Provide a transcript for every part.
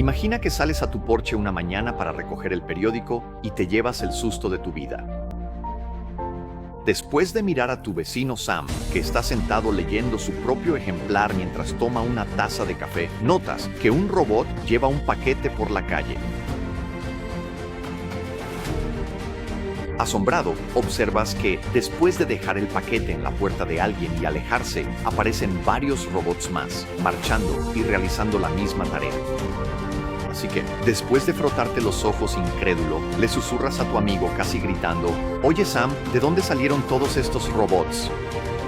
Imagina que sales a tu porche una mañana para recoger el periódico y te llevas el susto de tu vida. Después de mirar a tu vecino Sam, que está sentado leyendo su propio ejemplar mientras toma una taza de café, notas que un robot lleva un paquete por la calle. Asombrado, observas que, después de dejar el paquete en la puerta de alguien y alejarse, aparecen varios robots más, marchando y realizando la misma tarea. Así que, después de frotarte los ojos incrédulo, le susurras a tu amigo casi gritando: «Oye Sam, ¿de dónde salieron todos estos robots?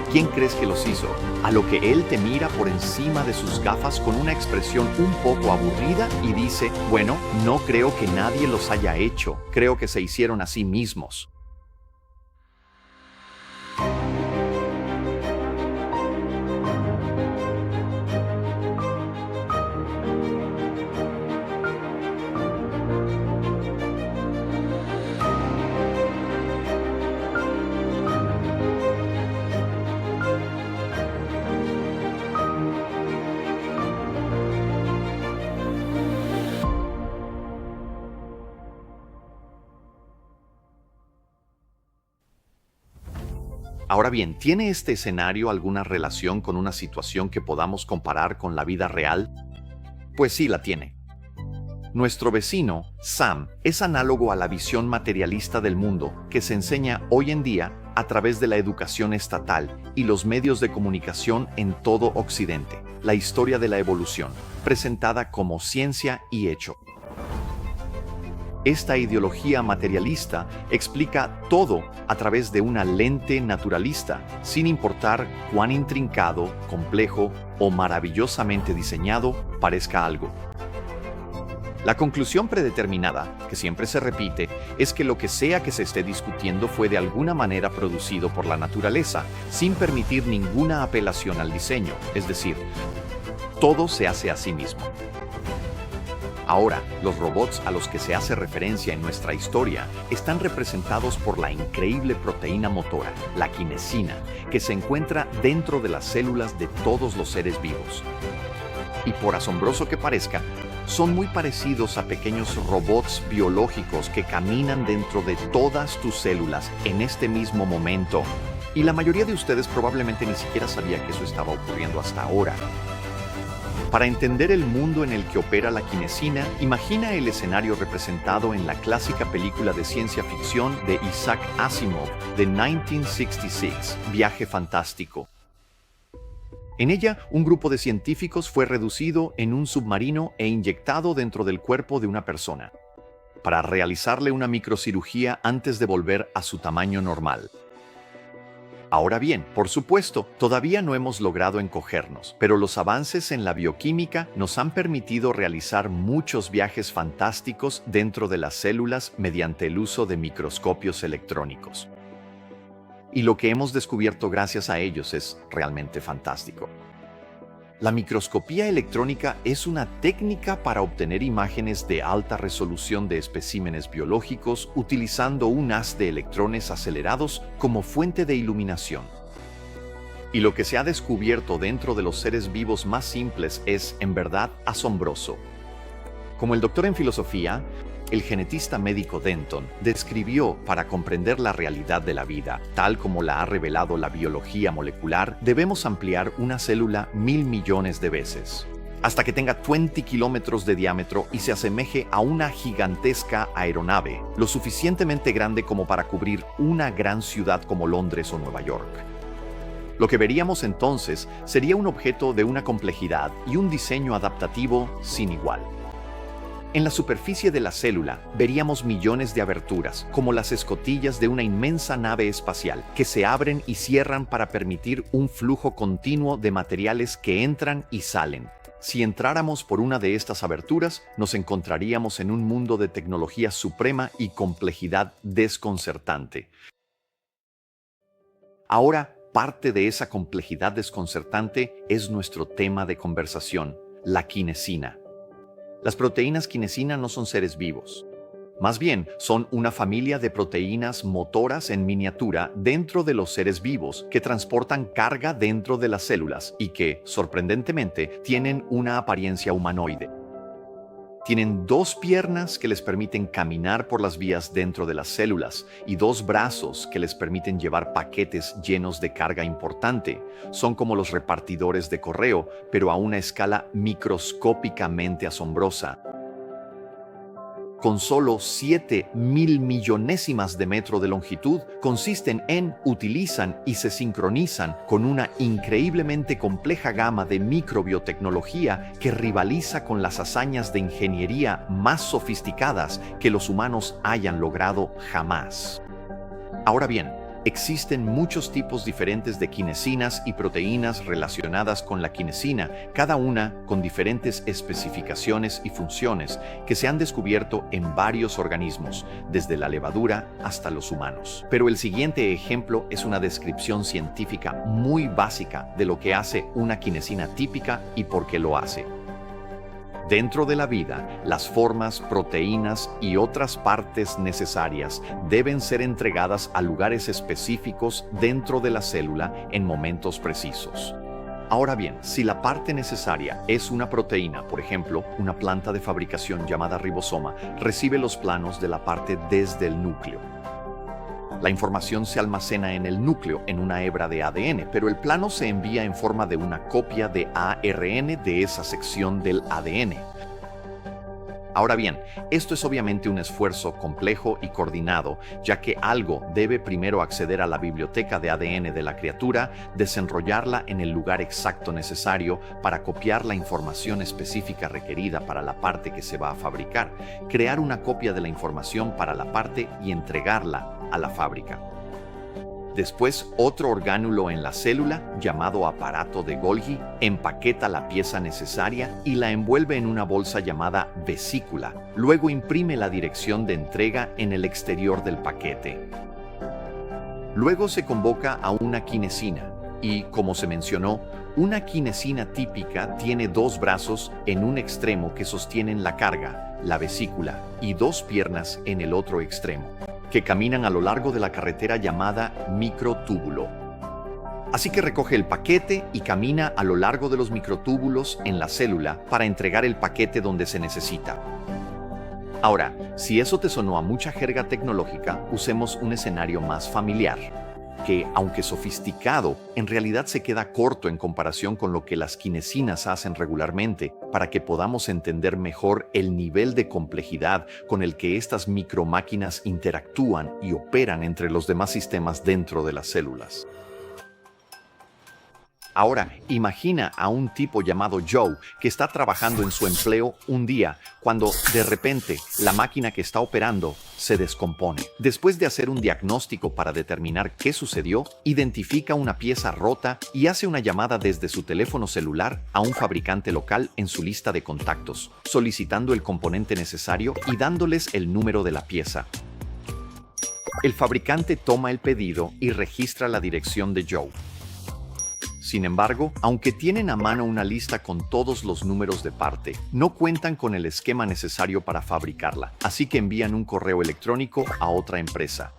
¿Quién crees que los hizo?». A lo que él te mira por encima de sus gafas con una expresión un poco aburrida y dice: «Bueno, no creo que nadie los haya hecho, creo que se hicieron a sí mismos». Ahora bien, ¿tiene este escenario alguna relación con una situación que podamos comparar con la vida real? Pues sí, la tiene. Nuestro vecino, Sam, es análogo a la visión materialista del mundo que se enseña hoy en día a través de la educación estatal y los medios de comunicación en todo Occidente. La historia de la evolución, presentada como ciencia y hecho. Esta ideología materialista explica todo a través de una lente naturalista, sin importar cuán intrincado, complejo o maravillosamente diseñado parezca algo. La conclusión predeterminada, que siempre se repite, es que lo que sea que se esté discutiendo fue de alguna manera producido por la naturaleza, sin permitir ninguna apelación al diseño, es decir, todo se hace a sí mismo. Ahora, los robots a los que se hace referencia en nuestra historia están representados por la increíble proteína motora, la quinesina, que se encuentra dentro de las células de todos los seres vivos. Y por asombroso que parezca, son muy parecidos a pequeños robots biológicos que caminan dentro de todas tus células en este mismo momento. Y la mayoría de ustedes probablemente ni siquiera sabía que eso estaba ocurriendo hasta ahora. Para entender el mundo en el que opera la quinesina, imagina el escenario representado en la clásica película de ciencia ficción de Isaac Asimov de 1966, Viaje Fantástico. En ella, un grupo de científicos fue reducido en un submarino e inyectado dentro del cuerpo de una persona, para realizarle una microcirugía antes de volver a su tamaño normal. Ahora bien, por supuesto, todavía no hemos logrado encogernos, pero los avances en la bioquímica nos han permitido realizar muchos viajes fantásticos dentro de las células mediante el uso de microscopios electrónicos. Y lo que hemos descubierto gracias a ellos es realmente fantástico. La microscopía electrónica es una técnica para obtener imágenes de alta resolución de especímenes biológicos utilizando un haz de electrones acelerados como fuente de iluminación. Y lo que se ha descubierto dentro de los seres vivos más simples es, en verdad, asombroso. Como el doctor en filosofía, el genetista médico Denton describió, para comprender la realidad de la vida, tal como la ha revelado la biología molecular, debemos ampliar una célula 1000 millones de veces, hasta que tenga 20 kilómetros de diámetro y se asemeje a una gigantesca aeronave, lo suficientemente grande como para cubrir una gran ciudad como Londres o Nueva York. Lo que veríamos entonces sería un objeto de una complejidad y un diseño adaptativo sin igual. En la superficie de la célula veríamos millones de aberturas, como las escotillas de una inmensa nave espacial, que se abren y cierran para permitir un flujo continuo de materiales que entran y salen. Si entráramos por una de estas aberturas, nos encontraríamos en un mundo de tecnología suprema y complejidad desconcertante. Ahora, parte de esa complejidad desconcertante es nuestro tema de conversación, la quinesina. Las proteínas quinesina no son seres vivos. Más bien, son una familia de proteínas motoras en miniatura dentro de los seres vivos que transportan carga dentro de las células y que, sorprendentemente, tienen una apariencia humanoide. Tienen 2 piernas que les permiten caminar por las vías dentro de las células y 2 brazos que les permiten llevar paquetes llenos de carga importante. Son como los repartidores de correo, pero a una escala microscópicamente asombrosa. Con solo 7.000 millonésimas de metro de longitud, utilizan y se sincronizan con una increíblemente compleja gama de microbiotecnología que rivaliza con las hazañas de ingeniería más sofisticadas que los humanos hayan logrado jamás. Ahora bien, existen muchos tipos diferentes de quinesinas y proteínas relacionadas con la quinesina, cada una con diferentes especificaciones y funciones que se han descubierto en varios organismos, desde la levadura hasta los humanos. Pero el siguiente ejemplo es una descripción científica muy básica de lo que hace una quinesina típica y por qué lo hace. Dentro de la vida, las formas, proteínas y otras partes necesarias deben ser entregadas a lugares específicos dentro de la célula en momentos precisos. Ahora bien, si la parte necesaria es una proteína, por ejemplo, una planta de fabricación llamada ribosoma, recibe los planos de la parte desde el núcleo. La información se almacena en el núcleo en una hebra de ADN, pero el plano se envía en forma de una copia de ARN de esa sección del ADN. Ahora bien, esto es obviamente un esfuerzo complejo y coordinado, ya que algo debe primero acceder a la biblioteca de ADN de la criatura, desenrollarla en el lugar exacto necesario para copiar la información específica requerida para la parte que se va a fabricar, crear una copia de la información para la parte y entregarla a la fábrica. Después, otro orgánulo en la célula, llamado aparato de Golgi, empaqueta la pieza necesaria y la envuelve en una bolsa llamada vesícula. Luego imprime la dirección de entrega en el exterior del paquete. Luego se convoca a una quinesina y, como se mencionó, una quinesina típica tiene 2 brazos en un extremo que sostienen la carga, la vesícula, y 2 piernas en el otro extremo, que caminan a lo largo de la carretera llamada microtúbulo. Así que recoge el paquete y camina a lo largo de los microtúbulos en la célula para entregar el paquete donde se necesita. Ahora, si eso te sonó a mucha jerga tecnológica, usemos un escenario más familiar, que, aunque sofisticado, en realidad se queda corto en comparación con lo que las quinesinas hacen regularmente, para que podamos entender mejor el nivel de complejidad con el que estas micromáquinas interactúan y operan entre los demás sistemas dentro de las células. Ahora, imagina a un tipo llamado Joe que está trabajando en su empleo un día, cuando de repente la máquina que está operando se descompone. Después de hacer un diagnóstico para determinar qué sucedió, identifica una pieza rota y hace una llamada desde su teléfono celular a un fabricante local en su lista de contactos, solicitando el componente necesario y dándoles el número de la pieza. El fabricante toma el pedido y registra la dirección de Joe. Sin embargo, aunque tienen a mano una lista con todos los números de parte, no cuentan con el esquema necesario para fabricarla, así que envían un correo electrónico a otra empresa.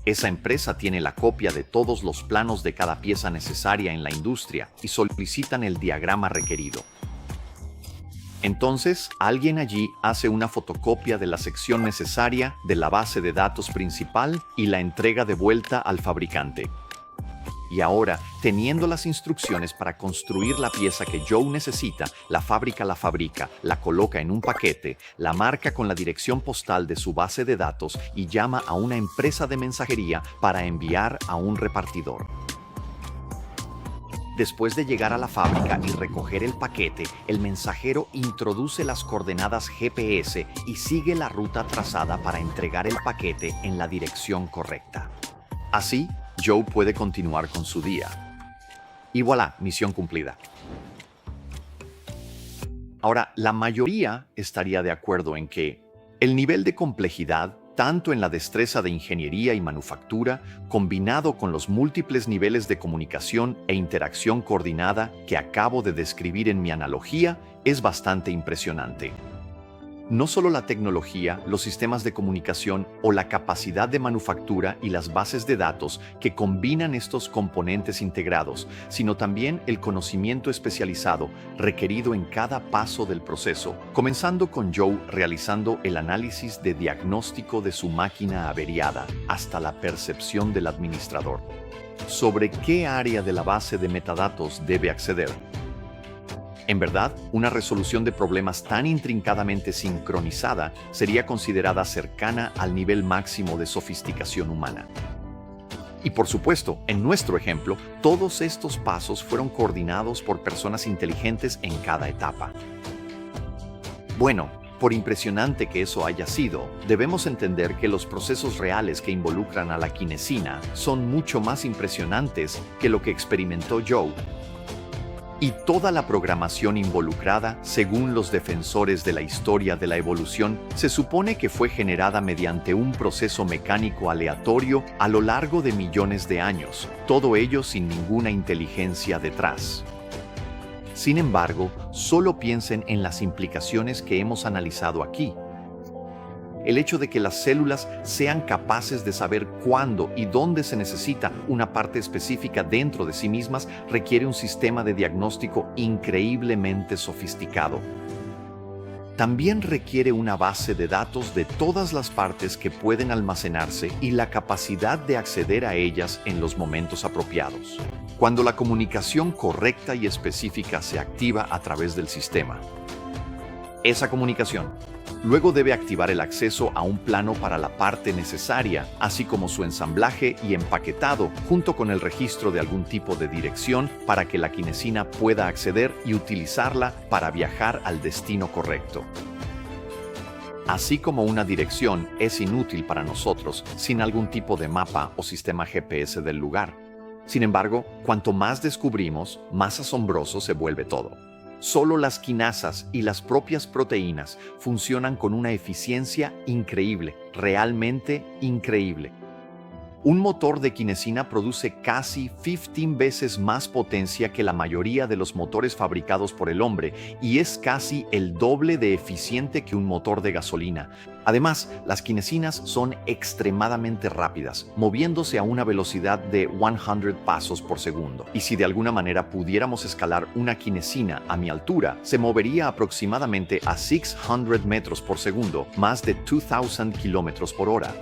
Esa empresa tiene la copia de todos los planos de cada pieza necesaria en la industria y solicitan el diagrama requerido. Entonces, alguien allí hace una fotocopia de la sección necesaria de la base de datos principal y la entrega de vuelta al fabricante. Y ahora, teniendo las instrucciones para construir la pieza que Joe necesita, la fábrica la coloca en un paquete, la marca con la dirección postal de su base de datos y llama a una empresa de mensajería para enviar a un repartidor. Después de llegar a la fábrica y recoger el paquete, el mensajero introduce las coordenadas GPS y sigue la ruta trazada para entregar el paquete en la dirección correcta. Así, Joe puede continuar con su día. Y voilà, misión cumplida. Ahora, la mayoría estaría de acuerdo en que el nivel de complejidad, tanto en la destreza de ingeniería y manufactura, combinado con los múltiples niveles de comunicación e interacción coordinada que acabo de describir en mi analogía, es bastante impresionante. No solo la tecnología, los sistemas de comunicación o la capacidad de manufactura y las bases de datos que combinan estos componentes integrados, sino también el conocimiento especializado requerido en cada paso del proceso, comenzando con Joe realizando el análisis de diagnóstico de su máquina averiada hasta la percepción del administrador. ¿Sobre qué área de la base de metadatos debe acceder? En verdad, una resolución de problemas tan intrincadamente sincronizada sería considerada cercana al nivel máximo de sofisticación humana. Y por supuesto, en nuestro ejemplo, todos estos pasos fueron coordinados por personas inteligentes en cada etapa. Bueno, por impresionante que eso haya sido, debemos entender que los procesos reales que involucran a la quinesina son mucho más impresionantes que lo que experimentó Joe. Y toda la programación involucrada, según los defensores de la historia de la evolución, se supone que fue generada mediante un proceso mecánico aleatorio a lo largo de millones de años, todo ello sin ninguna inteligencia detrás. Sin embargo, solo piensen en las implicaciones que hemos analizado aquí. El hecho de que las células sean capaces de saber cuándo y dónde se necesita una parte específica dentro de sí mismas requiere un sistema de diagnóstico increíblemente sofisticado. También requiere una base de datos de todas las partes que pueden almacenarse y la capacidad de acceder a ellas en los momentos apropiados, cuando la comunicación correcta y específica se activa a través del sistema. Esa comunicación luego debe activar el acceso a un plano para la parte necesaria, así como su ensamblaje y empaquetado, junto con el registro de algún tipo de dirección para que la quinesina pueda acceder y utilizarla para viajar al destino correcto. Así como una dirección es inútil para nosotros sin algún tipo de mapa o sistema GPS del lugar. Sin embargo, cuanto más descubrimos, más asombroso se vuelve todo. Solo las quinasas y las propias proteínas funcionan con una eficiencia increíble, realmente increíble. Un motor de quinesina produce casi 15 veces más potencia que la mayoría de los motores fabricados por el hombre y es casi el doble de eficiente que un motor de gasolina. Además, las quinesinas son extremadamente rápidas, moviéndose a una velocidad de 100 pasos por segundo. Y si de alguna manera pudiéramos escalar una quinesina a mi altura, se movería aproximadamente a 600 metros por segundo, más de 2,000 kilómetros por hora.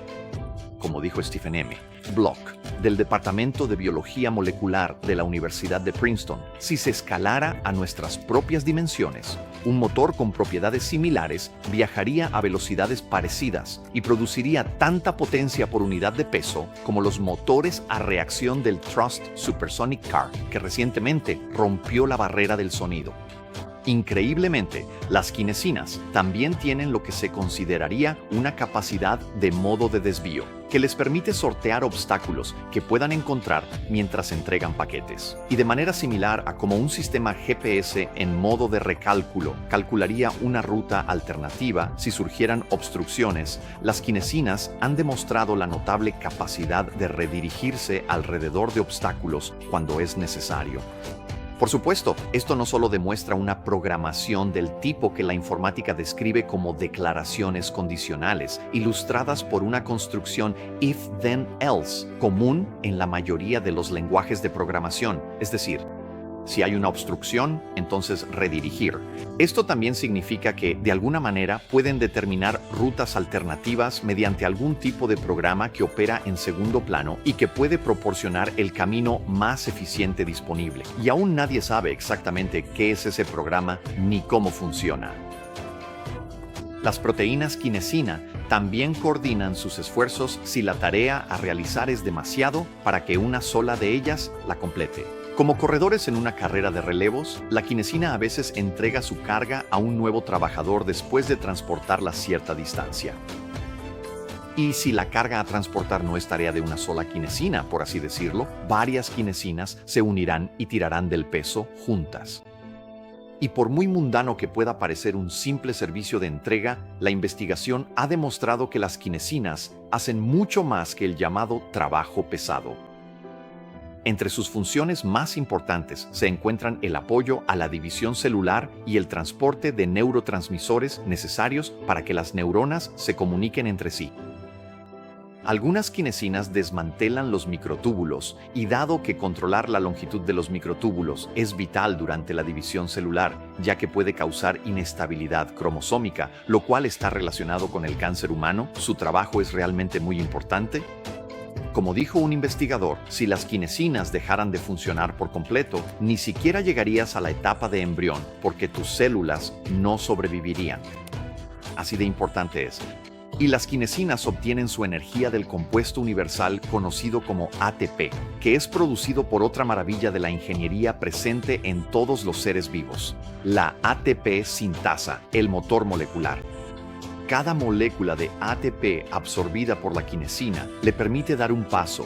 Como dijo Stephen M. Block, del Departamento de Biología Molecular de la Universidad de Princeton, si se escalara a nuestras propias dimensiones, un motor con propiedades similares viajaría a velocidades parecidas y produciría tanta potencia por unidad de peso como los motores a reacción del Thrust Supersonic Car, que recientemente rompió la barrera del sonido. Increíblemente, las quinesinas también tienen lo que se consideraría una capacidad de modo de desvío, que les permite sortear obstáculos que puedan encontrar mientras entregan paquetes. Y de manera similar a como un sistema GPS en modo de recálculo calcularía una ruta alternativa si surgieran obstrucciones, las quinesinas han demostrado la notable capacidad de redirigirse alrededor de obstáculos cuando es necesario. Por supuesto, esto no solo demuestra una programación del tipo que la informática describe como declaraciones condicionales, ilustradas por una construcción if-then-else, común en la mayoría de los lenguajes de programación, es decir, si hay una obstrucción, entonces redirigir. Esto también significa que, de alguna manera, pueden determinar rutas alternativas mediante algún tipo de programa que opera en segundo plano y que puede proporcionar el camino más eficiente disponible. Y aún nadie sabe exactamente qué es ese programa ni cómo funciona. Las proteínas quinesina también coordinan sus esfuerzos si la tarea a realizar es demasiado para que una sola de ellas la complete. Como corredores en una carrera de relevos, la quinesina a veces entrega su carga a un nuevo trabajador después de transportarla cierta distancia. Y si la carga a transportar no es tarea de una sola quinesina, por así decirlo, varias quinesinas se unirán y tirarán del peso juntas. Y por muy mundano que pueda parecer un simple servicio de entrega, la investigación ha demostrado que las quinesinas hacen mucho más que el llamado trabajo pesado. Entre sus funciones más importantes se encuentran el apoyo a la división celular y el transporte de neurotransmisores necesarios para que las neuronas se comuniquen entre sí. Algunas quinesinas desmantelan los microtúbulos y dado que controlar la longitud de los microtúbulos es vital durante la división celular, ya que puede causar inestabilidad cromosómica, lo cual está relacionado con el cáncer humano, su trabajo es realmente muy importante. Como dijo un investigador, si las quinesinas dejaran de funcionar por completo, ni siquiera llegarías a la etapa de embrión, porque tus células no sobrevivirían. Así de importante es. Y las quinesinas obtienen su energía del compuesto universal conocido como ATP, que es producido por otra maravilla de la ingeniería presente en todos los seres vivos, la ATP sintasa, el motor molecular. Cada molécula de ATP absorbida por la quinesina le permite dar un paso.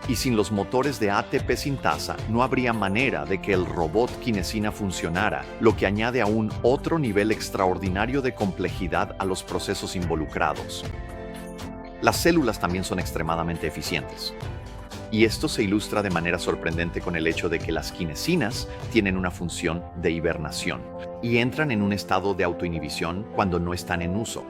Y sin los motores de ATP sintasa no habría manera de que el robot quinesina funcionara, lo que añade aún otro nivel extraordinario de complejidad a los procesos involucrados. Las células también son extremadamente eficientes. Y esto se ilustra de manera sorprendente con el hecho de que las quinesinas tienen una función de hibernación y entran en un estado de autoinhibición cuando no están en uso.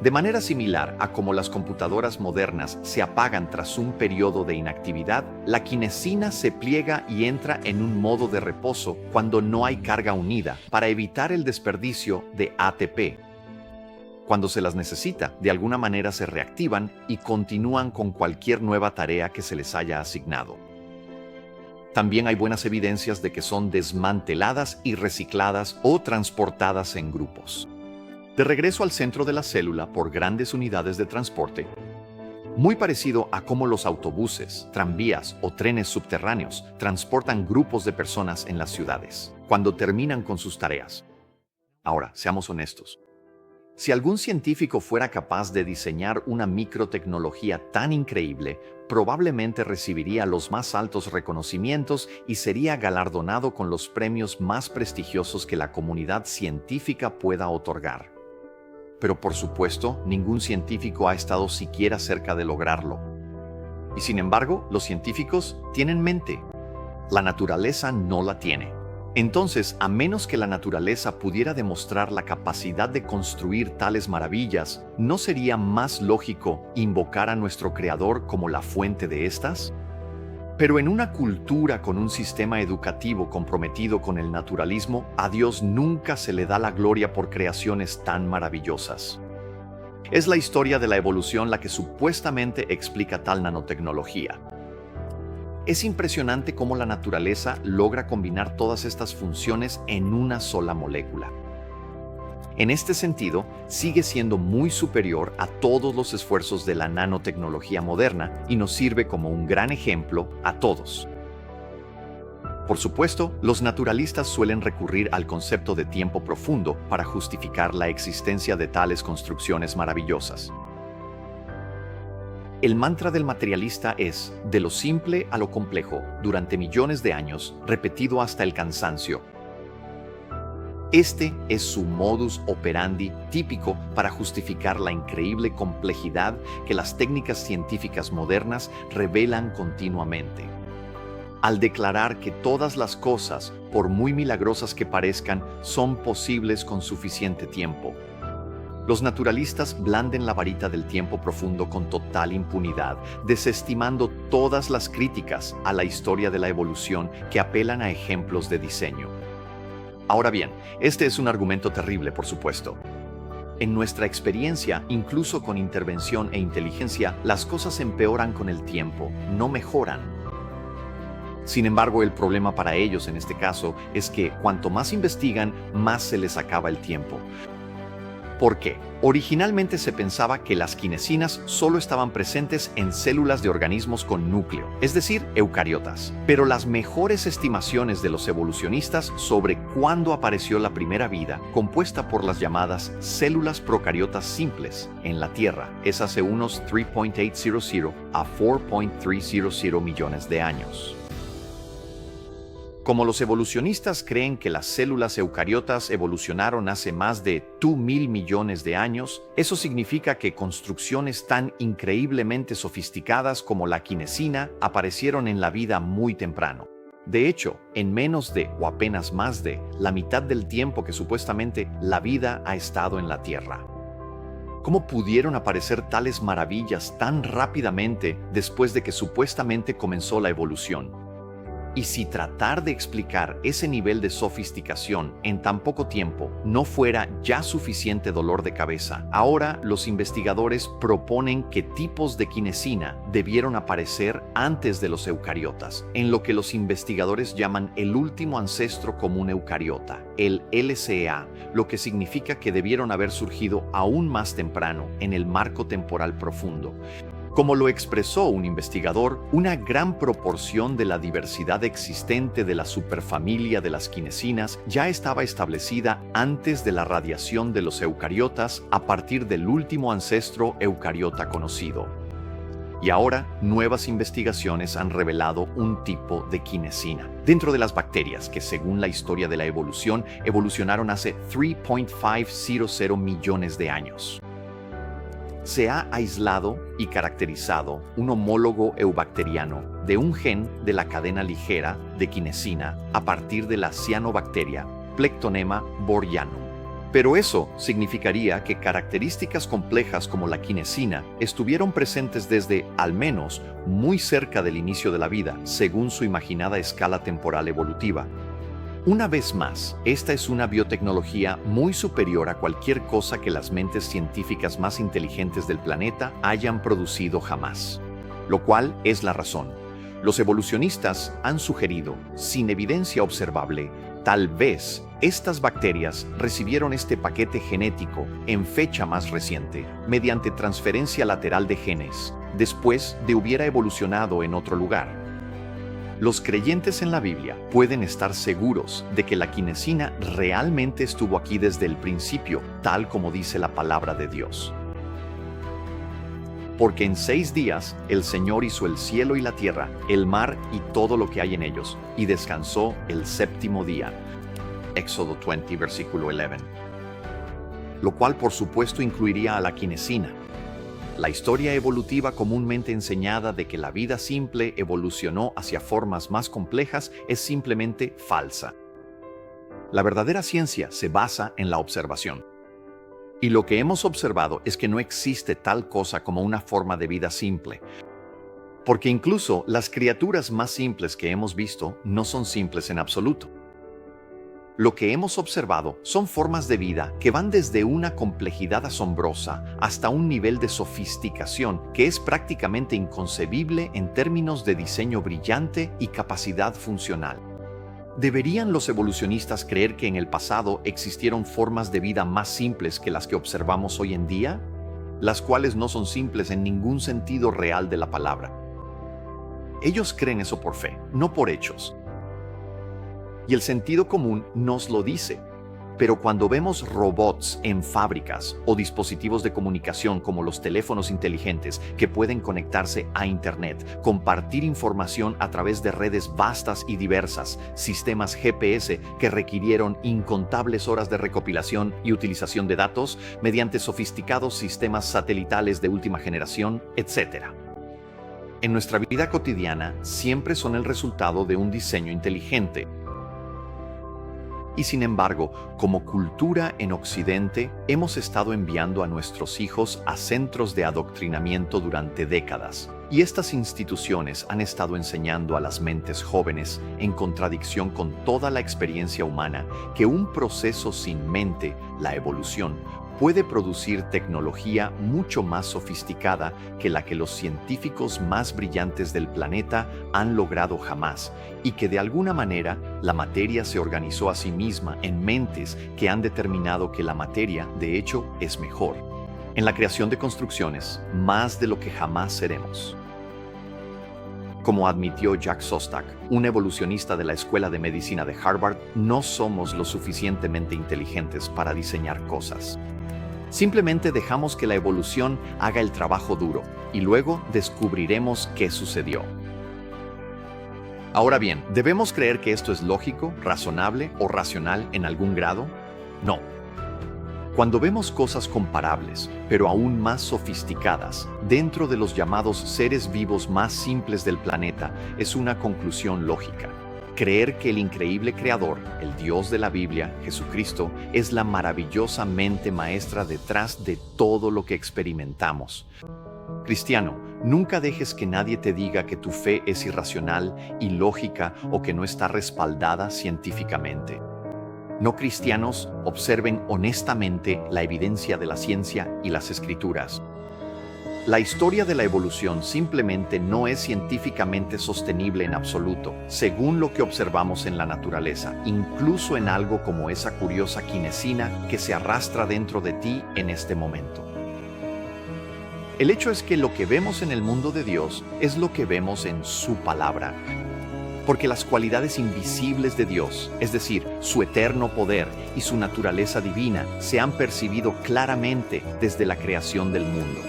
De manera similar a como las computadoras modernas se apagan tras un periodo de inactividad, la quinesina se pliega y entra en un modo de reposo cuando no hay carga unida para evitar el desperdicio de ATP. Cuando se las necesita, de alguna manera se reactivan y continúan con cualquier nueva tarea que se les haya asignado. También hay buenas evidencias de que son desmanteladas y recicladas o transportadas en grupos. De regreso al centro de la célula por grandes unidades de transporte, muy parecido a cómo los autobuses, tranvías o trenes subterráneos transportan grupos de personas en las ciudades, cuando terminan con sus tareas. Ahora, seamos honestos. Si algún científico fuera capaz de diseñar una microtecnología tan increíble, probablemente recibiría los más altos reconocimientos y sería galardonado con los premios más prestigiosos que la comunidad científica pueda otorgar. Pero por supuesto, ningún científico ha estado siquiera cerca de lograrlo. Y sin embargo, los científicos tienen mente. La naturaleza no la tiene. Entonces, a menos que la naturaleza pudiera demostrar la capacidad de construir tales maravillas, ¿no sería más lógico invocar a nuestro Creador como la fuente de estas? Pero en una cultura con un sistema educativo comprometido con el naturalismo, a Dios nunca se le da la gloria por creaciones tan maravillosas. Es la historia de la evolución la que supuestamente explica tal nanotecnología. Es impresionante cómo la naturaleza logra combinar todas estas funciones en una sola molécula. En este sentido, sigue siendo muy superior a todos los esfuerzos de la nanotecnología moderna y nos sirve como un gran ejemplo a todos. Por supuesto, los naturalistas suelen recurrir al concepto de tiempo profundo para justificar la existencia de tales construcciones maravillosas. El mantra del materialista es, de lo simple a lo complejo, durante millones de años, repetido hasta el cansancio. Este es su modus operandi típico para justificar la increíble complejidad que las técnicas científicas modernas revelan continuamente. Al declarar que todas las cosas, por muy milagrosas que parezcan, son posibles con suficiente tiempo, los naturalistas blanden la varita del tiempo profundo con total impunidad, desestimando todas las críticas a la historia de la evolución que apelan a ejemplos de diseño. Ahora bien, este es un argumento terrible, por supuesto. En nuestra experiencia, incluso con intervención e inteligencia, las cosas empeoran con el tiempo, no mejoran. Sin embargo, el problema para ellos en este caso es que cuanto más investigan, más se les acaba el tiempo. ¿Por qué? Originalmente se pensaba que las quinesinas solo estaban presentes en células de organismos con núcleo, es decir, eucariotas. Pero las mejores estimaciones de los evolucionistas sobre cuándo apareció la primera vida, compuesta por las llamadas células procariotas simples en la Tierra, es hace unos 3.800 a 4.300 millones de años. Como los evolucionistas creen que las células eucariotas evolucionaron hace más de 2.000 millones de años, eso significa que construcciones tan increíblemente sofisticadas como la quinesina aparecieron en la vida muy temprano. De hecho, en menos de, o apenas más de, la mitad del tiempo que supuestamente la vida ha estado en la Tierra. ¿Cómo pudieron aparecer tales maravillas tan rápidamente después de que supuestamente comenzó la evolución? Y si tratar de explicar ese nivel de sofisticación en tan poco tiempo no fuera ya suficiente dolor de cabeza, ahora los investigadores proponen que tipos de quinesina debieron aparecer antes de los eucariotas, en lo que los investigadores llaman el último ancestro común eucariota, el LCA, lo que significa que debieron haber surgido aún más temprano en el marco temporal profundo. Como lo expresó un investigador, una gran proporción de la diversidad existente de la superfamilia de las quinesinas ya estaba establecida antes de la radiación de los eucariotas a partir del último ancestro eucariota conocido. Y ahora, nuevas investigaciones han revelado un tipo de quinesina dentro de las bacterias que, según la historia de la evolución, evolucionaron hace 3.500 millones de años. Se ha aislado y caracterizado un homólogo eubacteriano de un gen de la cadena ligera de quinesina a partir de la cianobacteria Plectonema boreanum. Pero eso significaría que características complejas como la quinesina estuvieron presentes desde, al menos, muy cerca del inicio de la vida, según su imaginada escala temporal evolutiva. Una vez más, esta es una biotecnología muy superior a cualquier cosa que las mentes científicas más inteligentes del planeta hayan producido jamás. Lo cual es la razón. Los evolucionistas han sugerido, sin evidencia observable, tal vez estas bacterias recibieron este paquete genético en fecha más reciente, mediante transferencia lateral de genes, después de hubiera evolucionado en otro lugar. Los creyentes en la Biblia pueden estar seguros de que la quinesina realmente estuvo aquí desde el principio, tal como dice la palabra de Dios. Porque en 6 días el Señor hizo el cielo y la tierra, el mar y todo lo que hay en ellos, y descansó el 7º día. Éxodo 20, versículo 11. Lo cual por supuesto incluiría a la quinesina. La historia evolutiva comúnmente enseñada de que la vida simple evolucionó hacia formas más complejas es simplemente falsa. La verdadera ciencia se basa en la observación. Y lo que hemos observado es que no existe tal cosa como una forma de vida simple. Porque incluso las criaturas más simples que hemos visto no son simples en absoluto. Lo que hemos observado son formas de vida que van desde una complejidad asombrosa hasta un nivel de sofisticación que es prácticamente inconcebible en términos de diseño brillante y capacidad funcional. ¿Deberían los evolucionistas creer que en el pasado existieron formas de vida más simples que las que observamos hoy en día? Las cuales no son simples en ningún sentido real de la palabra. Ellos creen eso por fe, no por hechos. Y el sentido común nos lo dice. Pero cuando vemos robots en fábricas o dispositivos de comunicación como los teléfonos inteligentes que pueden conectarse a Internet, compartir información a través de redes vastas y diversas, sistemas GPS que requirieron incontables horas de recopilación y utilización de datos mediante sofisticados sistemas satelitales de última generación, etc. En nuestra vida cotidiana siempre son el resultado de un diseño inteligente. Y sin embargo, como cultura en Occidente, hemos estado enviando a nuestros hijos a centros de adoctrinamiento durante décadas. Y estas instituciones han estado enseñando a las mentes jóvenes, en contradicción con toda la experiencia humana, que un proceso sin mente, la evolución, puede producir tecnología mucho más sofisticada que la que los científicos más brillantes del planeta han logrado jamás, y que de alguna manera la materia se organizó a sí misma en mentes que han determinado que la materia, de hecho, es mejor. En la creación de construcciones, más de lo que jamás seremos. Como admitió Jack Szostak, un evolucionista de la Escuela de Medicina de Harvard, no somos lo suficientemente inteligentes para diseñar cosas. Simplemente dejamos que la evolución haga el trabajo duro y luego descubriremos qué sucedió. Ahora bien, ¿debemos creer que esto es lógico, razonable o racional en algún grado? No. Cuando vemos cosas comparables, pero aún más sofisticadas, dentro de los llamados seres vivos más simples del planeta, es una conclusión lógica. Creer que el increíble Creador, el Dios de la Biblia, Jesucristo, es la maravillosa mente maestra detrás de todo lo que experimentamos. Cristiano, nunca dejes que nadie te diga que tu fe es irracional, ilógica o que no está respaldada científicamente. No cristianos observen honestamente la evidencia de la ciencia y las escrituras. La historia de la evolución simplemente no es científicamente sostenible en absoluto, según lo que observamos en la naturaleza, incluso en algo como esa curiosa quinesina que se arrastra dentro de ti en este momento. El hecho es que lo que vemos en el mundo de Dios es lo que vemos en su palabra. Porque las cualidades invisibles de Dios, es decir, su eterno poder y su naturaleza divina, se han percibido claramente desde la creación del mundo,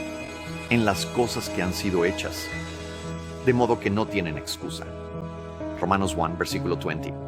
en las cosas que han sido hechas, de modo que no tienen excusa. Romanos 1, versículo 20.